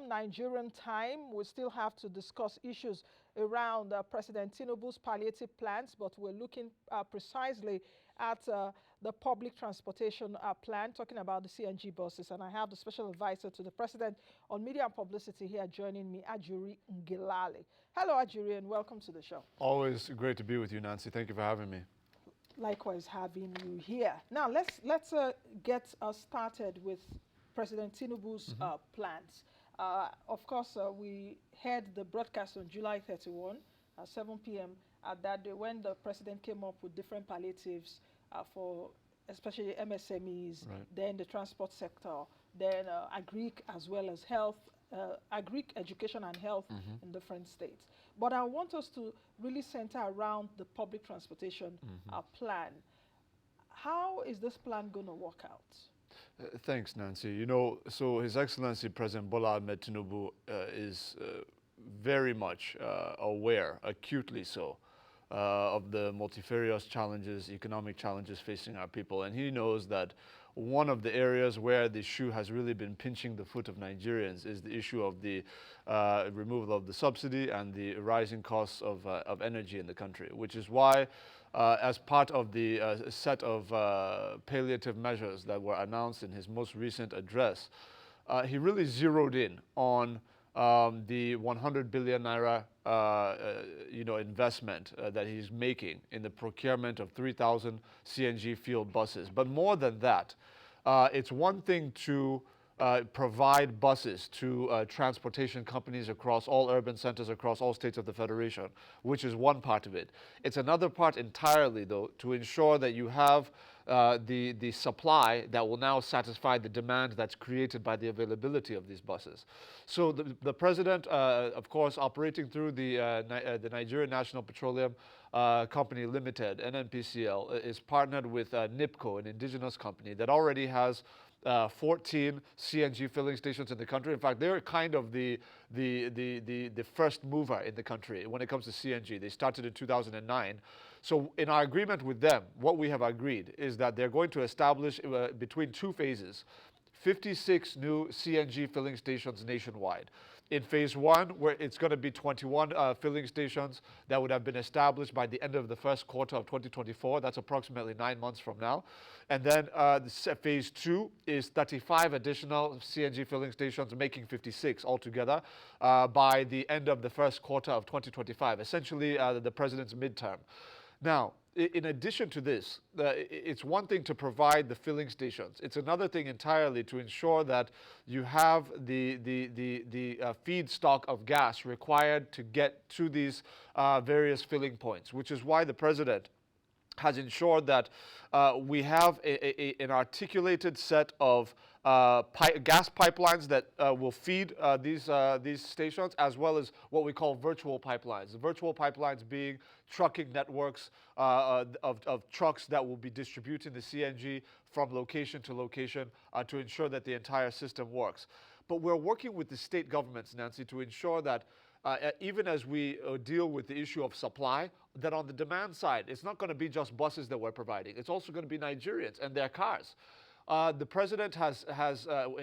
Nigerian time. We still have to discuss issues around President Tinubu's palliative plans, but we're looking precisely at the public transportation plan, talking about the CNG buses. And I have the special advisor to the President on Media and Publicity here joining me, Ajuri Ngalale. Hello, Ajuri, and welcome to the show. Always great to be with you, Nancy. Thank you for having me. Likewise, having you here. Now, let's get started with President Tinubu's plans. Of course, we heard the broadcast on July 31 at 7 p.m. That day when the president came up with different palliatives for especially MSMEs, right, then the transport sector, then agric as well as health, agric education and health in different states. But I want us to really center around the public transportation plan. How is this plan going to work out? Thanks, Nancy. You know, so His Excellency President Bola Ahmed Tinubu is very much aware, acutely so, of the multifarious challenges, economic challenges facing our people. And he knows that one of the areas where the shoe has really been pinching the foot of Nigerians is the issue of the removal of the subsidy and the rising costs of energy in the country, which is why as part of the set of palliative measures that were announced in his most recent address, he really zeroed in on the 100 billion naira investment that he's making in the procurement of 3,000 CNG fueled buses. But more than that, it's one thing to provide buses to transportation companies across all urban centers, across all states of the Federation, which is one part of it. It's another part entirely, though, to ensure that you have the supply that will now satisfy the demand that's created by the availability of these buses. So the president, of course, operating through the Nigerian National Petroleum Company Limited, NNPCL, is partnered with NIPCO, an indigenous company that already has 14 CNG filling stations in the country. In fact, they're kind of the first mover in the country when it comes to CNG. They started in 2009. So in our agreement with them, what we have agreed is that they're going to establish between two phases, 56 new CNG filling stations nationwide. In phase one, where it's going to be 21 filling stations that would have been established by the end of the first quarter of 2024. That's approximately 9 months from now. And then phase two is 35 additional CNG filling stations, making 56 altogether by the end of the first quarter of 2025, essentially the president's midterm. Now, in addition to this, it's one thing to provide the filling stations. It's another thing entirely to ensure that you have the feedstock of gas required to get to these various filling points, which is why the president has ensured that we have an articulated set of gas pipelines that will feed these stations, as well as what we call virtual pipelines. The virtual pipelines being trucking networks of trucks that will be distributing the CNG from location to location to ensure that the entire system works. But we're working with the state governments, Nancy, to ensure that even as we deal with the issue of supply, that on the demand side, it's not going to be just buses that we're providing. It's also going to be Nigerians and their cars. The president has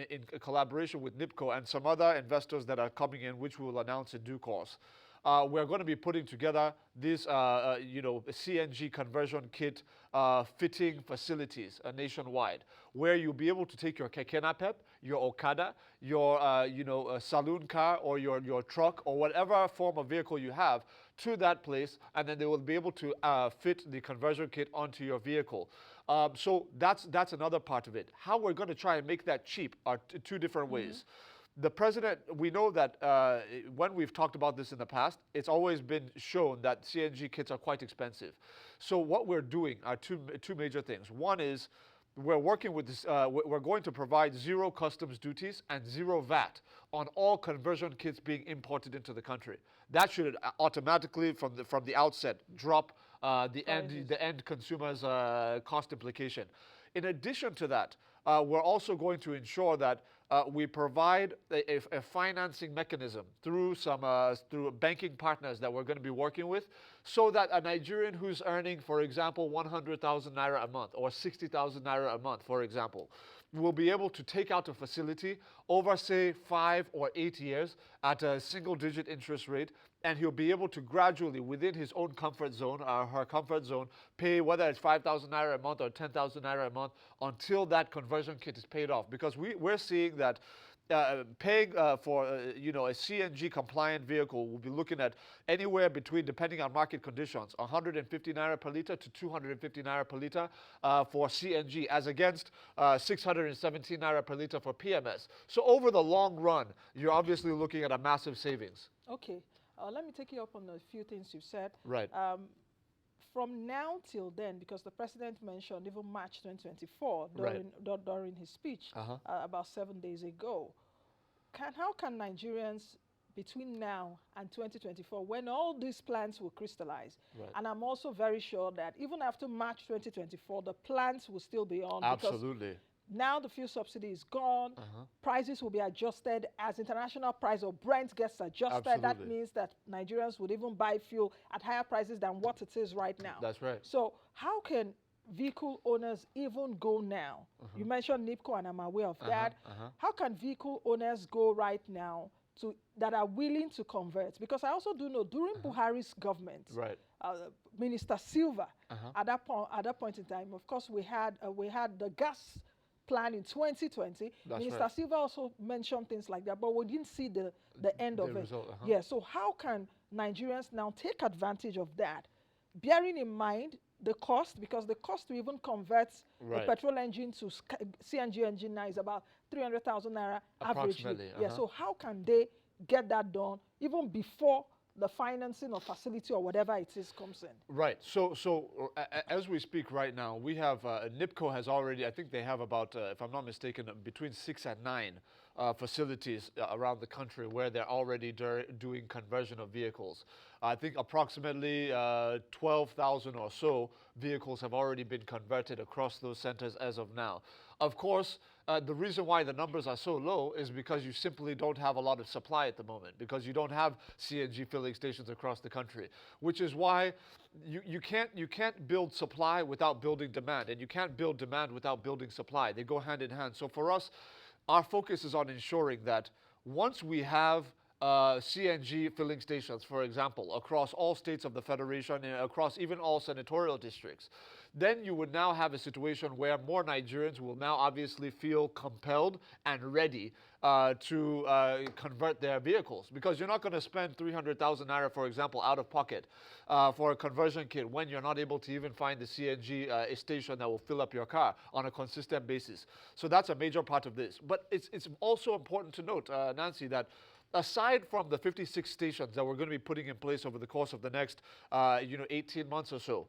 in collaboration with NIPCO and some other investors that are coming in, which we will announce in due course, we're going to be putting together these, CNG conversion kit fitting facilities nationwide, where you'll be able to take your keke napep, your Okada, your, saloon car or your truck or whatever form of vehicle you have to that place, and then they will be able to fit the conversion kit onto your vehicle. So that's another part of it. How we're going to try and make that cheap are two different ways. The president, we know that when we've talked about this in the past, it's always been shown that CNG kits are quite expensive. So what we're doing are two major things. One is we're working with this, we're going to provide zero customs duties and zero VAT on all conversion kits being imported into the country. That should automatically, from the outset, drop the end consumer's cost implication. In addition to that, we're also going to ensure that we provide a financing mechanism through through banking partners that we're going to be working with, so that a Nigerian who's earning, for example, 100,000 naira a month or 60,000 naira a month, for example, will be able to take out a facility over, say, 5 or 8 years at a single-digit interest rate, and he'll be able to gradually, within his own comfort zone, her comfort zone, pay whether it's 5,000 naira a month or 10,000 naira a month until that conversion kit is paid off. Because we're seeing that paying for a CNG compliant vehicle, will be looking at anywhere between, depending on market conditions, 150 naira per liter to 250 naira per liter for CNG, as against 617 naira per liter for PMS. So over the long run, you're obviously looking at a massive savings. Okay, let me take you up on a few things you've said. Right. From now till then, because the president mentioned even March 2024 during his speech about 7 days ago, how can Nigerians between now and 2024, when all these plans will crystallize, and I'm also very sure that even after March 2024, the plans will still be on. Absolutely. Now the fuel subsidy is gone, prices will be adjusted as international price or Brent gets adjusted. Absolutely. That means that Nigerians would even buy fuel at higher prices than what it is right now. That's right. So how can vehicle owners even go now? You mentioned NIPCO, and I'm aware of that. How can vehicle owners go right now that are willing to convert? Because I also do know during Buhari's government, Minister Silva, at that point in time, of course, we had the gas plan in 2020. Minister Silva also mentioned things like that, but we didn't see the end of it. Yeah, so how can Nigerians now take advantage of that, bearing in mind the cost, because the cost to even convert a petrol engine to CNG engine now is about 300,000 naira averagely. Yeah, so how can they get that done even before the financing or facility or whatever it is comes in? Right. So as we speak right now, we have NIPCO has already, I think they have about, if I'm not mistaken, between 6 and 9 facilities around the country where they're already doing conversion of vehicles. I think approximately 12,000 or so vehicles have already been converted across those centers as of now. Of course, the reason why the numbers are so low is because you simply don't have a lot of supply at the moment, because you don't have CNG filling stations across the country, which is why you can't build supply without building demand, and you can't build demand without building supply. They go hand in hand. So for us, our focus is on ensuring that once we have CNG filling stations, for example, across all states of the Federation and across even all senatorial districts, then you would now have a situation where more Nigerians will now obviously feel compelled and ready to convert their vehicles. Because you're not going to spend 300,000 naira, for example, out of pocket for a conversion kit when you're not able to even find the CNG station that will fill up your car on a consistent basis. So that's a major part of this. But it's also important to note, Nancy, that aside from the 56 stations that we're going to be putting in place over the course of the next 18 months or so,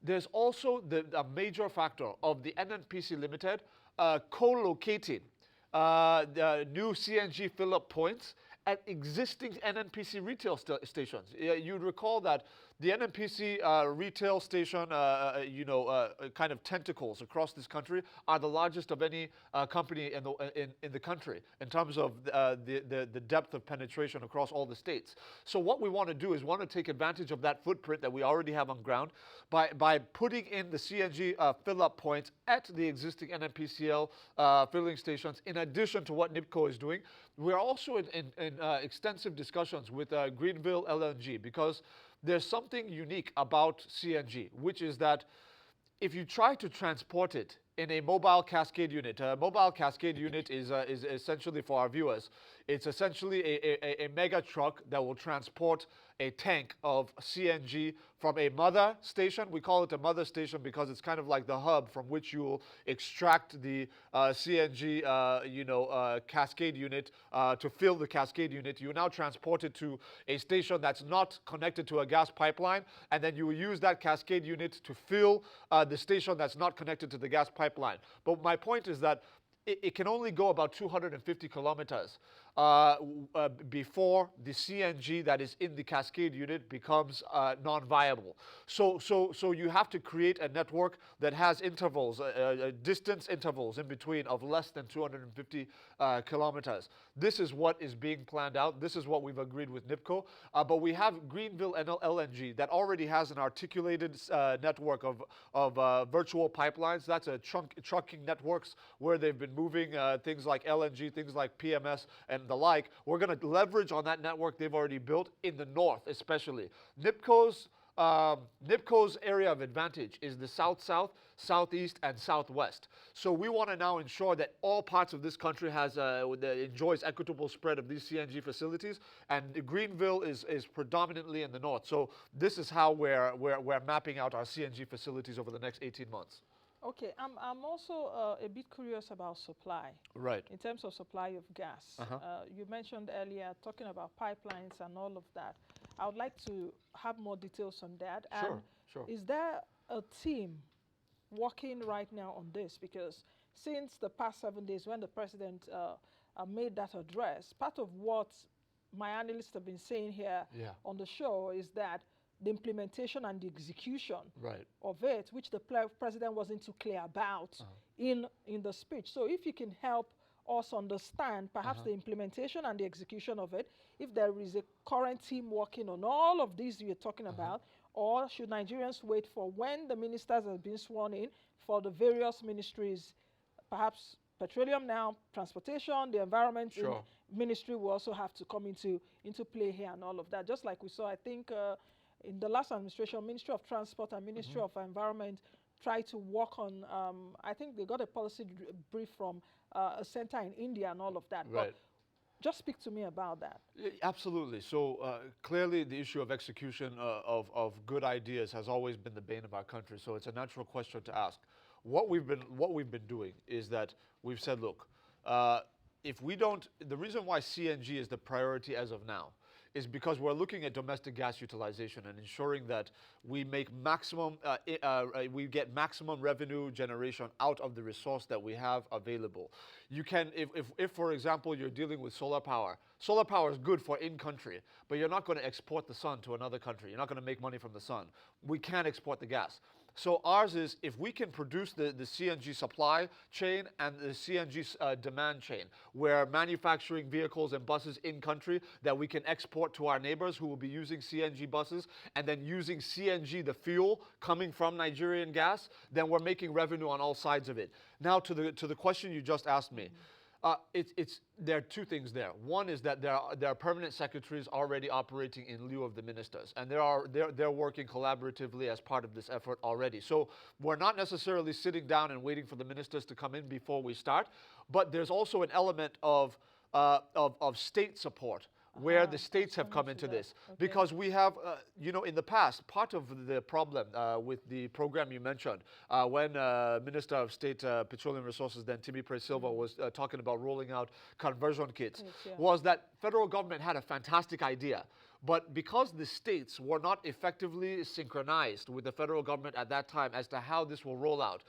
there's also a major factor of the NNPC Limited co-locating the new CNG fill-up points at existing NNPC retail stations. You'd recall that the NNPC retail station, kind of tentacles across this country are the largest of any company in the country in terms of the depth of penetration across all the states. So what we want to do is want to take advantage of that footprint that we already have on ground by putting in the CNG fill-up points at the existing NNPCL filling stations, in addition to what NIPCO is doing. We're also in extensive discussions with Greenville LNG, because there's something unique about CNG, which is that if you try to transport it in a mobile cascade unit, a mobile cascade unit is essentially, for our viewers, it's essentially a mega truck that will transport a tank of CNG from a mother station. We call it a mother station because it's kind of like the hub from which you will extract the CNG, cascade unit to fill the cascade unit. You now transport it to a station that's not connected to a gas pipeline, and then you will use that cascade unit to fill the station that's not connected to the gas pipeline. But my point is that it can only go about 250 kilometers. before the CNG that is in the cascade unit becomes non-viable. So you have to create a network that has intervals, distance intervals in between of less than 250 kilometers. This is what is being planned out. This is what we've agreed with NIPCO. But we have Greenville LNG that already has an articulated network of virtual pipelines. That's a trucking networks where they've been moving things like LNG, things like PMS, and the like. We're going to leverage on that network they've already built in the north, especially. NIPCO's area of advantage is the south-south, southeast, and southwest. So we want to now ensure that all parts of this country enjoys equitable spread of these CNG facilities, and Greenville is predominantly in the north. So this is how we're mapping out our CNG facilities over the next 18 months. Okay, I'm also a bit curious about supply. Right. In terms of supply of gas. You mentioned earlier talking about pipelines and all of that. I would like to have more details on that. Sure. Is there a team working right now on this? Because since the past 7 days when the president made that address, part of what my analysts have been saying here on the show is that the implementation and the execution of it, which the president wasn't too clear about in the speech. So if you can help us understand perhaps the implementation and the execution of it, if there is a current team working on all of these you're talking about, or should Nigerians wait for when the ministers have been sworn in for the various ministries, perhaps petroleum now, transportation, the environment ministry will also have to come into play here and all of that. Just like we saw, I think, in the last administration, Ministry of Transport and Ministry of Environment tried to work on, I think they got a policy brief from a center in India and all of that. Right. But just speak to me about that. Absolutely. So clearly the issue of execution of good ideas has always been the bane of our country. So it's a natural question to ask. What we've been doing is that we've said, look, if we don't, the reason why CNG is the priority as of now is because we're looking at domestic gas utilization and ensuring that we make maximum, we get maximum revenue generation out of the resource that we have available. You can, if for example, you're dealing with solar power is good for in-country, but you're not going to export the sun to another country. You're not going to make money from the sun. We can't export the gas. So ours is, if we can produce the CNG supply chain and the CNG demand chain, where manufacturing vehicles and buses in country that we can export to our neighbors who will be using CNG buses and then using CNG, the fuel coming from Nigerian gas, then we're making revenue on all sides of it. Now to the question you just asked me. There are two things there. One is that there are permanent secretaries already operating in lieu of the ministers, and they're working collaboratively as part of this effort already. So we're not necessarily sitting down and waiting for the ministers to come in before we start, but there's also an element of state support, where the states have come into this. Because we have, in the past, part of the problem with the program you mentioned, when Minister of State Petroleum Resources, then Timi Silva, was talking about rolling out conversion kits, was that federal government had a fantastic idea. But because the states were not effectively synchronized with the federal government at that time as to how this will roll out,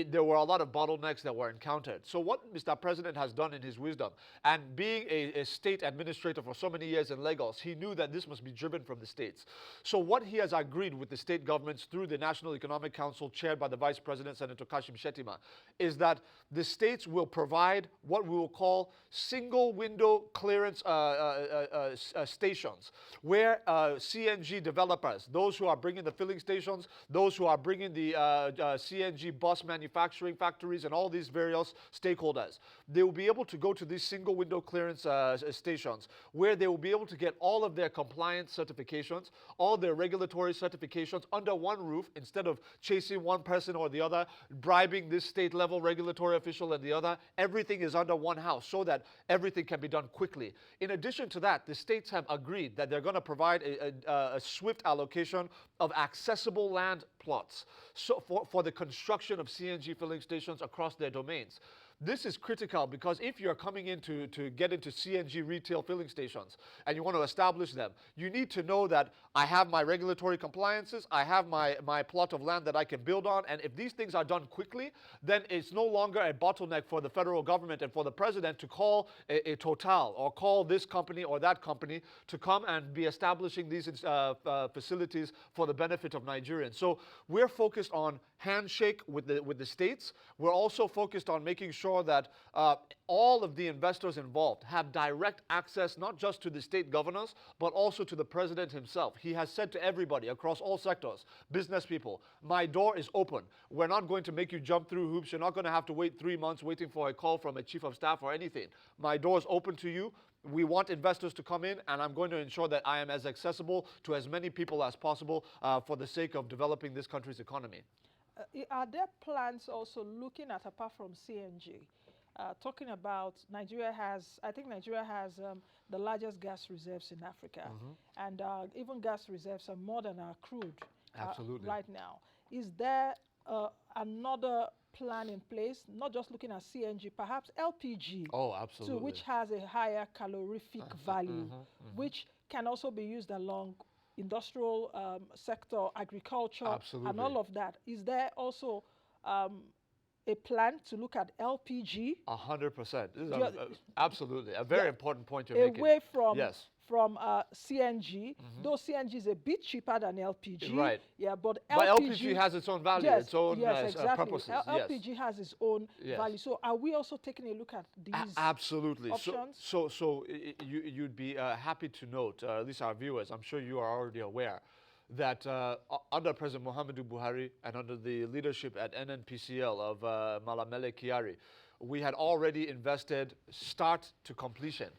there were a lot of bottlenecks that were encountered. So what Mr. President has done in his wisdom, and being a state administrator for so many years in Lagos, he knew that this must be driven from the states. So what he has agreed with the state governments through the National Economic Council, chaired by the Vice President, Senator Kashim Shettima, is that the states will provide what we will call single window clearance stations, where CNG developers, those who are bringing the filling stations, those who are bringing the CNG bus manufacturing factories and all these various stakeholders, they will be able to go to these single window clearance stations, where they will be able to get all of their compliance certifications, all their regulatory certifications under one roof, instead of chasing one person or the other, bribing this state level regulatory official and the other. Everything is under one house so that everything can be done quickly. In addition to that, the states have agreed that they're going to provide a swift allocation of accessible land plots for the construction of CNG filling stations across their domains. This is critical because if you're coming in to get into CNG retail filling stations and you want to establish them, you need to know that I have my regulatory compliances, I have my plot of land that I can build on, and if these things are done quickly, then it's no longer a bottleneck for the federal government and for the president to call a Total or call this company or that company to come and be establishing these facilities for the benefit of Nigerians. So we're focused on handshake with the states. We're also focused on making sure that all of the investors involved have direct access not just to the state governors, but also to the president himself. He has said to everybody across all sectors, business people, my door is open. We're not going to make you jump through hoops. You're not going to have to wait 3 months waiting for a call from a chief of staff or anything. My door is open to you. We want investors to come in, and I'm going to ensure that I am as accessible to as many people as possible for the sake of developing this country's economy. Are there plans also looking at, apart from CNG, talking about Nigeria has, I think Nigeria has the largest gas reserves in Africa, and even gas reserves are more than our crude right now. Is there another plan in place, not just looking at CNG, perhaps LPG, too, which has a higher calorific value, which can also be used along industrial sector, agriculture, and all of that? Is there also a plan to look at LPG? 100%. Absolutely. A very important point you're making. Away from CNG, though CNG is a bit cheaper than LPG. Right. Yeah, but LPG has its own value, its own exactly. purposes. LPG has its own value. So are we also taking a look at these absolutely options? So you'd be happy to note, at least our viewers, I'm sure you are already aware, that under President Muhammadu Buhari and under the leadership at NNPCL of Malamele Kyari, we had already invested start to completion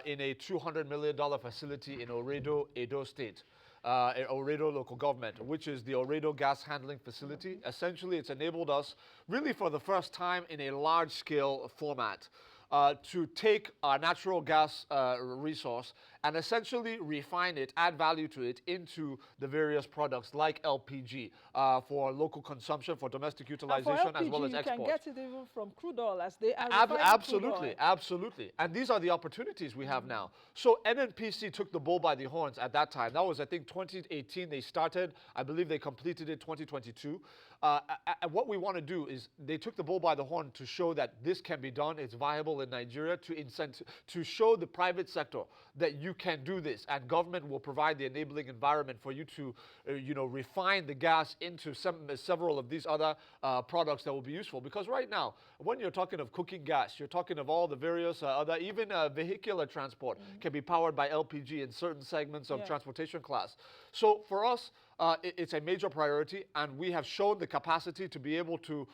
in a $200 million facility in Oredo, Edo State. Oredo local government, which is the Oredo gas handling facility. Essentially, it's enabled us, really for the first time in a large-scale format, to take our natural gas resource and essentially refine it, add value to it into the various products like LPG for local consumption, for domestic utilization, and for LPG, as well as export. You can get it even from crude oil as they are Absolutely. And these are the opportunities we have now. So NNPC took the bull by the horns at that time. That was, I think, 2018 they started. I believe they completed it 2022. And what we want to do is they took the bull by the horn to show that this can be done, it's viable in Nigeria, to show the private sector that you can do this, and government will provide the enabling environment for you to refine the gas into several of these other products that will be useful. Because right now, when you're talking of cooking gas, you're talking of all the various other, even vehicular transport can be powered by LPG in certain segments of transportation class. So for us, it's a major priority, and we have shown the capacity to be able to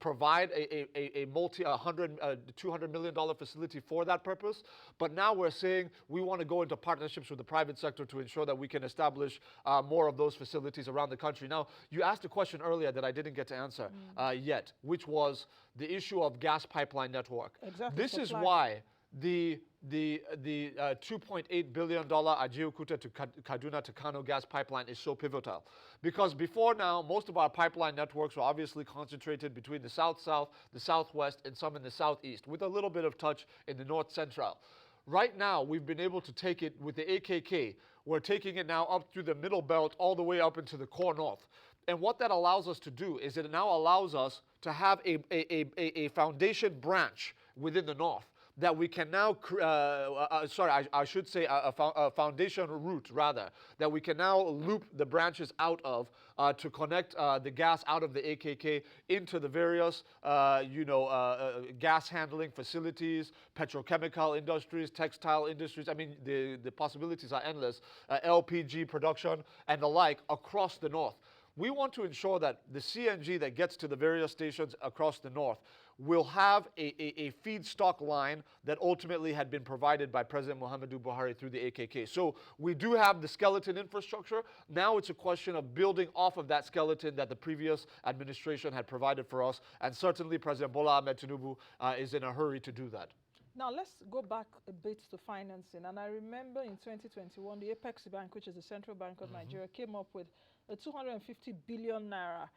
provide a $200 million facility for that purpose. But now we're saying we want to go into partnerships with the private sector to ensure that we can establish more of those facilities around the country. Now, you asked a question earlier that I didn't get to answer yet, which was the issue of gas pipeline network. Exactly. This is why the $2.8 billion Ajuri to Kaduna to Kano gas pipeline is so pivotal. Because before now, most of our pipeline networks were obviously concentrated between the south-south, the southwest, and some in the southeast, with a little bit of touch in the north-central. Right now, we've been able to take it with the AKK. We're taking it now up through the middle belt all the way up into the core north. And what that allows us to do is it now allows us to have a foundation branch within the north that we can now, I should say a foundation route, rather, that we can now loop the branches out of to connect the gas out of the AKK into the various, gas handling facilities, petrochemical industries, textile industries. I mean, the possibilities are endless, LPG production and the like across the north. We want to ensure that the CNG that gets to the various stations across the north will have a feedstock line that ultimately had been provided by President Muhammadu Buhari through the AKK. So we do have the skeleton infrastructure. Now it's a question of building off of that skeleton that the previous administration had provided for us. And certainly President Bola Ahmed Tinubu is in a hurry to do that. Now, let's go back a bit to financing. And I remember in 2021, the Apex Bank, which is the central bank of Nigeria, came up with a 250 billion naira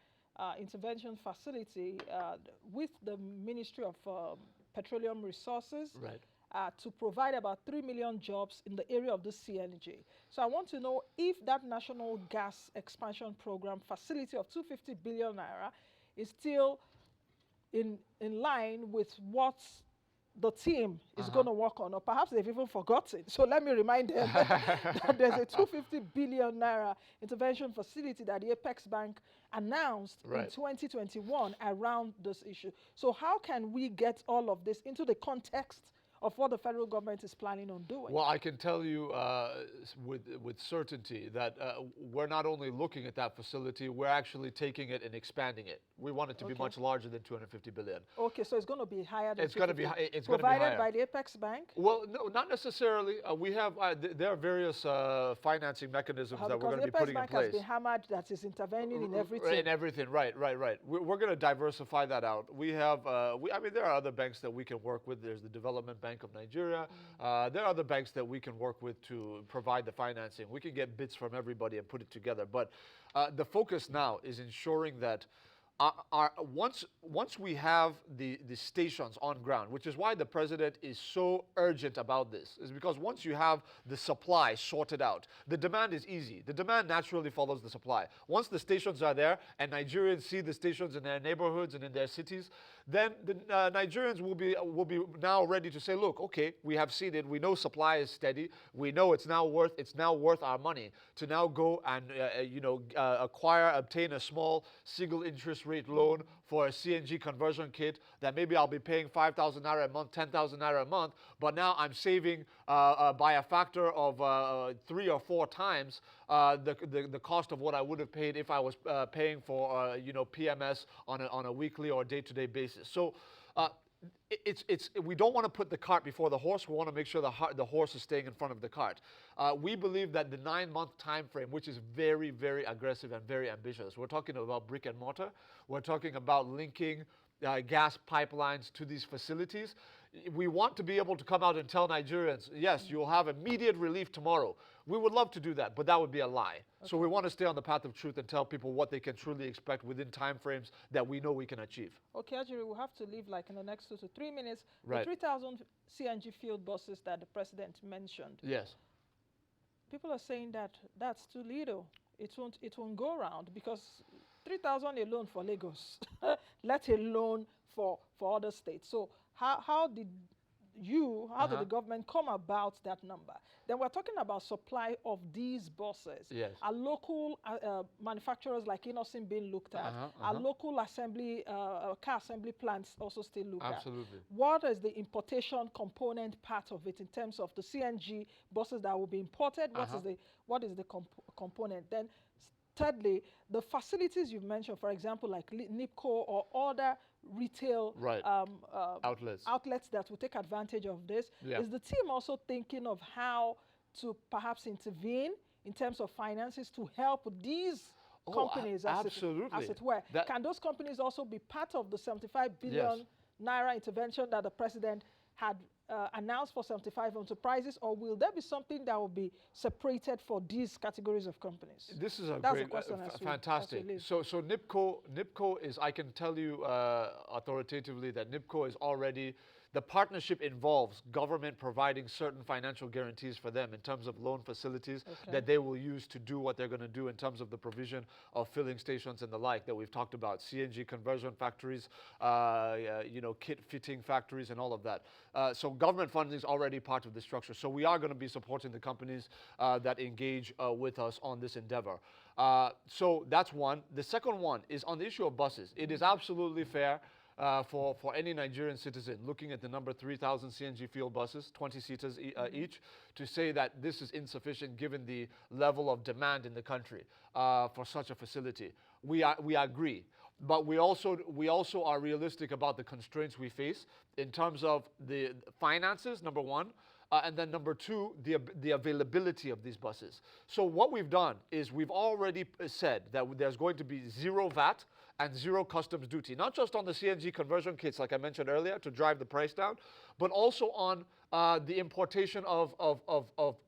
intervention facility with the Ministry of Petroleum Resources Right. to provide about 3 million jobs in the area of the CNG. So I want to know if that National Gas Expansion Program facility of 250 billion naira is still in line with what the team is going to work on, or perhaps they've even forgotten. So let me remind them that there's a 250 billion naira intervention facility that the Apex Bank announced in 2021 around this issue. So how can we get all of this into the context of what the federal government is planning on doing? Well, I can tell you with certainty that we're not only looking at that facility, we're actually taking it and expanding it. We want it to be much larger than 250 billion. Okay, so it's going to be higher than It's going to be it's provided by the Apex Bank? Well, no, not necessarily. We have there are various financing mechanisms that we're going to be putting in place. Because the Apex Bank has been hammered that is intervening in everything. In everything, right. We're going to diversify that out. We have, I mean, there are other banks that we can work with. There's the Development Bank of Nigeria. There are other banks that we can work with to provide the financing. We can get bits from everybody and put it together. But the focus now is ensuring that once we have the stations on ground, which is why the president is so urgent about this, is because once you have the supply sorted out, the demand is easy. The demand naturally follows the supply. Once the stations are there and Nigerians see the stations in their neighborhoods and in their cities, then the Nigerians will be now ready to say, look, okay, we have seen it. We know supply is steady. We know it's now worth our money to now go and obtain a small single interest rate loan for a CNG conversion kit that maybe I'll be paying 5,000 naira a month, 10,000 naira a month, but now I'm saving by a factor of 3 or 4 times the cost of what I would have paid if I was paying for PMS on a weekly or day-to-day basis. So we don't want to put the cart before the horse. We want to make sure the horse is staying in front of the cart. We believe that the 9-month time frame, which is very, very aggressive and very ambitious. We're talking about brick and mortar. We're talking about linking gas pipelines to these facilities. We want to be able to come out and tell Nigerians, yes, you'll have immediate relief tomorrow. We would love to do that, but that would be a lie. Okay. So we want to stay on the path of truth and tell people what they can truly expect within time frames that we know we can achieve. Okay, Ajuri, we'll have to leave like in the next 2 to 3 minutes. Right. The 3,000 CNG field buses that the president mentioned. Yes. People are saying that that's too little. It won't go around because 3,000 alone for Lagos, let alone for other states. So how did the government come about that number? Then we're talking about supply of these buses. Yes. Are local manufacturers like Inosim being looked at? Are local assembly, car assembly plants also still looked at? Absolutely. What is the importation component part of it in terms of the CNG buses that will be imported? What is the component? Then thirdly, the facilities you've mentioned, for example, like NIPCO or other retail outlets that will take advantage of this. Yeah. Is the team also thinking of how to perhaps intervene in terms of finances to help these companies as it were? Can those companies also be part of the 75 billion naira intervention that the president had announced for 75 enterprises, or will there be something that will be separated for these categories of companies? This is great question. Fantastic. So NIPCO is, I can tell you authoritatively that NIPCO is already, the partnership involves government providing certain financial guarantees for them in terms of loan facilities that they will use to do what they're going to do in terms of the provision of filling stations and the like that we've talked about, CNG conversion factories, kit fitting factories and all of that. So government funding is already part of the structure. So we are going to be supporting the companies that engage with us on this endeavor. So that's one. The second one is on the issue of buses. It is absolutely fair for any Nigerian citizen looking at the number 3,000 CNG fuel buses, 20 seaters each, to say that this is insufficient given the level of demand in the country for such a facility. We agree. But we also are realistic about the constraints we face in terms of the finances, number one, and then number two, the availability of these buses. So what we've done is we've already said that there's going to be 0 VAT and zero customs duty, not just on the CNG conversion kits, like I mentioned earlier, to drive the price down, but also on the importation of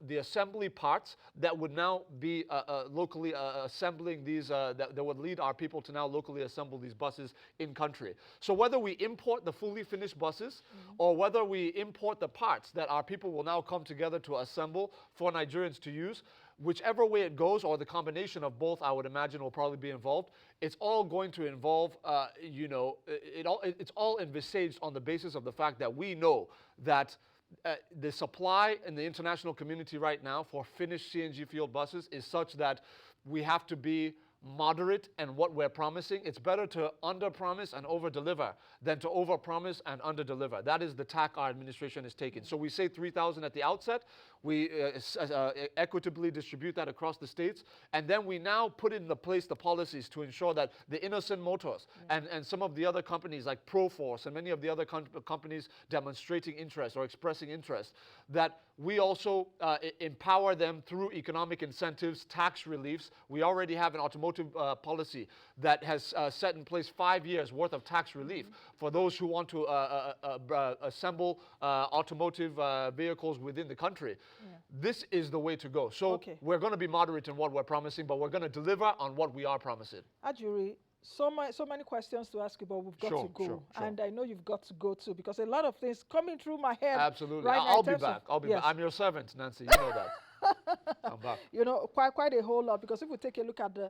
the assembly parts that would now be locally assembling these, that would lead our people to now locally assemble these buses in country. So whether we import the fully finished buses or whether we import the parts that our people will now come together to assemble for Nigerians to use, whichever way it goes, or the combination of both, I would imagine will probably be involved. It's all going to involve, it's all envisaged on the basis of the fact that we know that the supply in the international community right now for finished CNG fueled buses is such that we have to be moderate in what we're promising. It's better to under-promise and over-deliver than to over-promise and under-deliver. That is the tack our administration is taking. So we say 3,000 at the outset. We equitably distribute that across the states. And then we now put into place the policies to ensure that the Innocent Motors and some of the other companies like Proforce and many of the other companies demonstrating interest or expressing interest, that we also empower them through economic incentives, tax reliefs. We already have an automotive policy that has set in place 5 years worth of tax relief for those who want to assemble automotive vehicles within the country. This is the way to go. So we're going to be moderate in what we're promising, but we're going to deliver on what we are promising. Ajuri, so many questions to ask you, but we've got to go. Sure. And I know you've got to go too, because a lot of things coming through my head. Absolutely. Right I'll be back. I'll be back. I'm your servant, Nancy. You know that. I'm back. You know, quite a whole lot, because if we take a look at the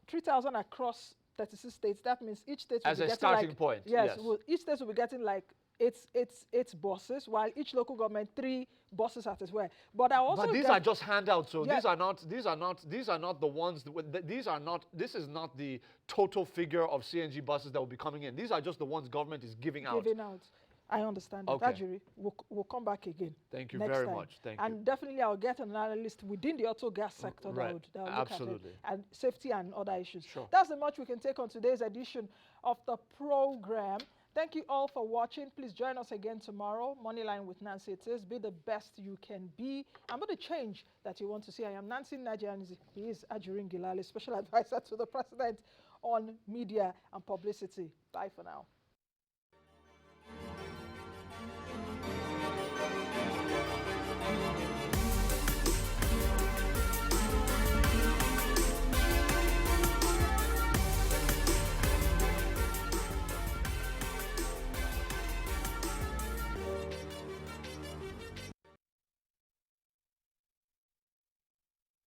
3,000 across 36 states, that means each state will as be a getting starting point. Yes. Each state will be getting like eight buses, while each local government 3 buses as well. But I also these are just handouts, so yes. these are not the ones. This is not the total figure of CNG buses that will be coming in. These are just the ones government is giving out. I understand that. Okay. Ajuri, we'll come back again. Thank you very much. Thank you. And definitely I'll get an analyst within the auto gas sector that will look Absolutely. at it, and safety and other issues. Sure. That's the much we can take on today's edition of the program. Thank you all for watching. Please join us again tomorrow. Moneyline with Nancy. It is be the best you can be. I'm going to change that you want to see. I am Nancy Nigerian. He is Ajuri Ngalale, special advisor to the president on media and publicity. Bye for now.